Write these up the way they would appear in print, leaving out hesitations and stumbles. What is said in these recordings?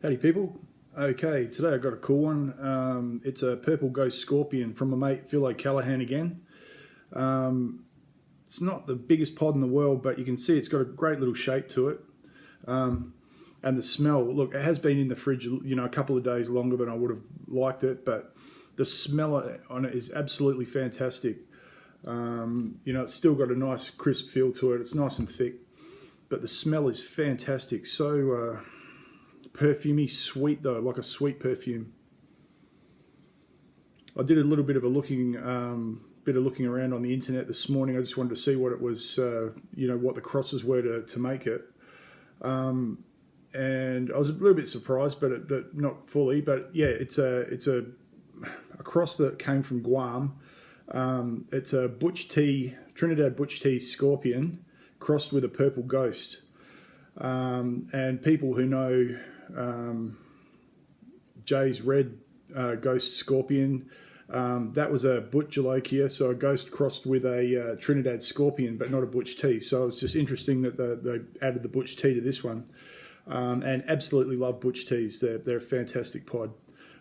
Howdy people. Okay, today I've got a cool one. It's a purple ghost scorpion from my mate Phil O'Callaghan again. It's not the biggest pod in the world, but you can see it's got a great little shape to it. And the smell, look, it has been in the fridge, a couple of days longer than I would have liked it, but the smell on it is absolutely fantastic. It's still got a nice crisp feel to it. It's nice and thick, but the smell is fantastic. So perfumey, sweet though, like a sweet perfume. I did a little bit of looking around on the internet this morning. I just wanted to see what it was, what the crosses were to make it. And I was a little bit surprised, but not fully. But yeah, it's a cross that came from Guam. It's a Trinidad Butch Tea Scorpion crossed with a purple ghost. And people who know Jay's red ghost scorpion, that was a Butcholokia, so a ghost crossed with a Trinidad scorpion, but not a Butch tea. So it's just interesting that they added the Butch tea to this one. And absolutely love Butch teas. They're a fantastic pod.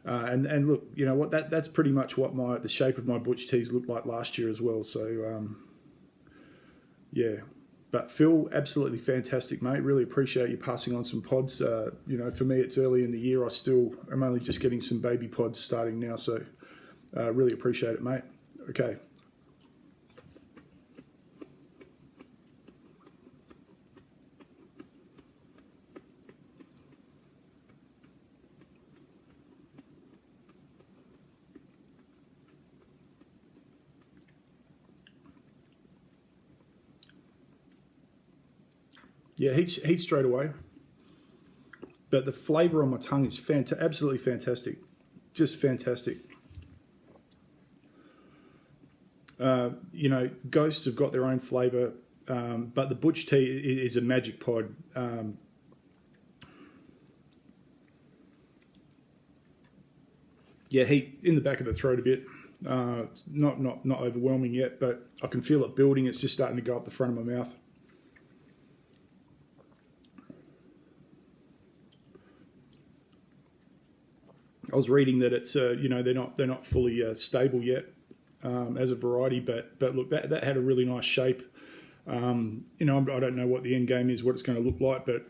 And look, you know what? That's pretty much what the shape of my Butch teas looked like last year as well. So yeah. But Phil, absolutely fantastic, mate. Really appreciate you passing on some pods. For me, it's early in the year. I'm only just getting some baby pods starting now. So really appreciate it, mate. Okay. Yeah, heat straight away. But the flavour on my tongue is absolutely fantastic. Just fantastic. Ghosts have got their own flavour, but the Butch tea is a magic pod. Heat in the back of the throat a bit. Not overwhelming yet, but I can feel it building. It's just starting to go up the front of my mouth. I was reading that it's they're not fully stable yet as a variety, but look, that had a really nice shape. I don't know what the end game is, what it's going to look like, but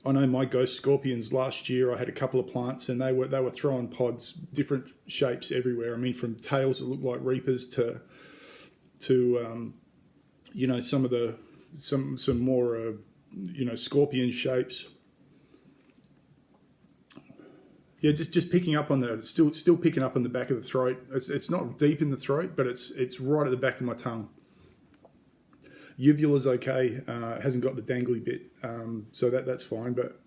I know my ghost scorpions last year. I had a couple of plants, and they were throwing pods, different shapes everywhere. I mean, from tails that look like reapers to some more scorpion shapes. Yeah, just picking up on still picking up on the back of the throat. It's not deep in the throat, but it's right at the back of my tongue. Uvula's okay. It hasn't got the dangly bit, so that's fine. But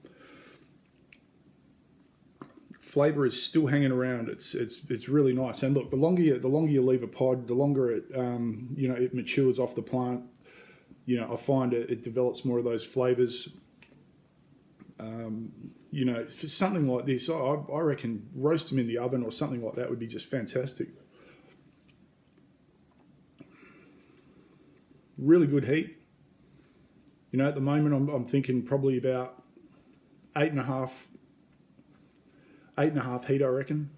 flavour is still hanging around. It's really nice. And look, the longer you leave a pod, the longer it matures off the plant. I find it develops more of those flavours. For something like this, I reckon roast them in the oven or something like that would be just fantastic. Really good heat. At the moment I'm thinking probably about 8.5 heat, I reckon.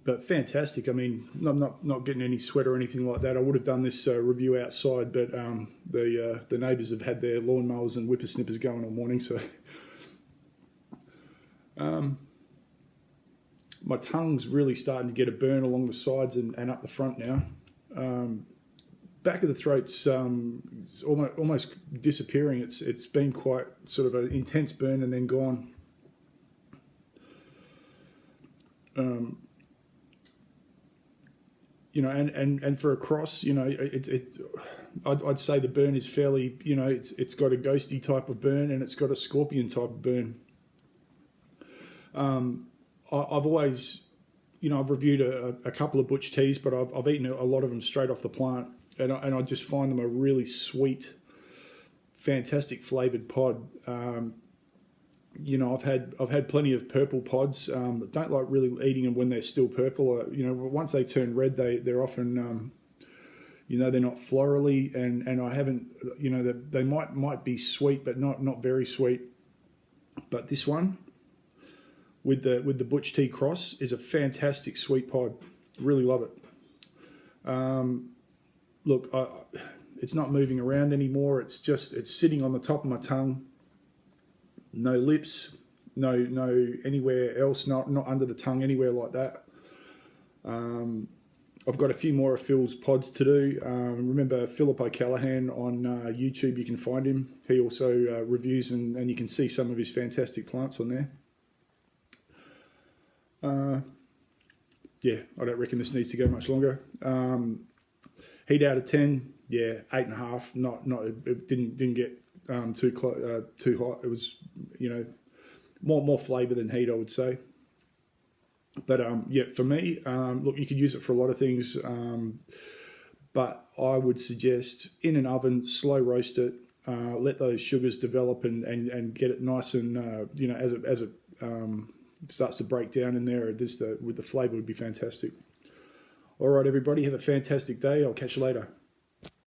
But fantastic. I mean, I'm not getting any sweat or anything like that. I would have done this review outside, but the neighbours have had their lawnmowers and whippersnippers going all morning, so my tongue's really starting to get a burn along the sides and up the front now. Back of the throat's almost disappearing. It's been quite sort of an intense burn and then gone. And for a cross, I'd say the burn is fairly, it's got a ghosty type of burn and it's got a scorpion type of burn. I've always, I've reviewed a couple of Butch teas, but I've eaten a lot of them straight off the plant, and I just find them a really sweet, fantastic flavoured pod. I've had plenty of purple pods. Don't like really eating them when they're still purple. Once they turn red, they're often You know, they're not florally, and I haven't, you know, they might be sweet, but not very sweet. But this one with the Butch Tea Cross is a fantastic sweet pie. Really love it. Look, it's not moving around anymore. It's sitting on the top of my tongue. No lips, no anywhere else, not under the tongue, anywhere like that. I've got a few more of Phil's pods to do. Remember Philip O'Callaghan on YouTube, you can find him. He also reviews and you can see some of his fantastic plants on there. Yeah, I don't reckon this needs to go much longer. Heat out of 10, yeah, 8.5. Not it didn't get too hot. It was, you know, more flavour than heat, I would say. But yeah, for me, look, you could use it for a lot of things, but I would suggest in an oven, slow roast it, let those sugars develop and get it nice and you know, as it starts to break down in there, with the flavour would be fantastic. All right, everybody, have a fantastic day. I'll catch you later.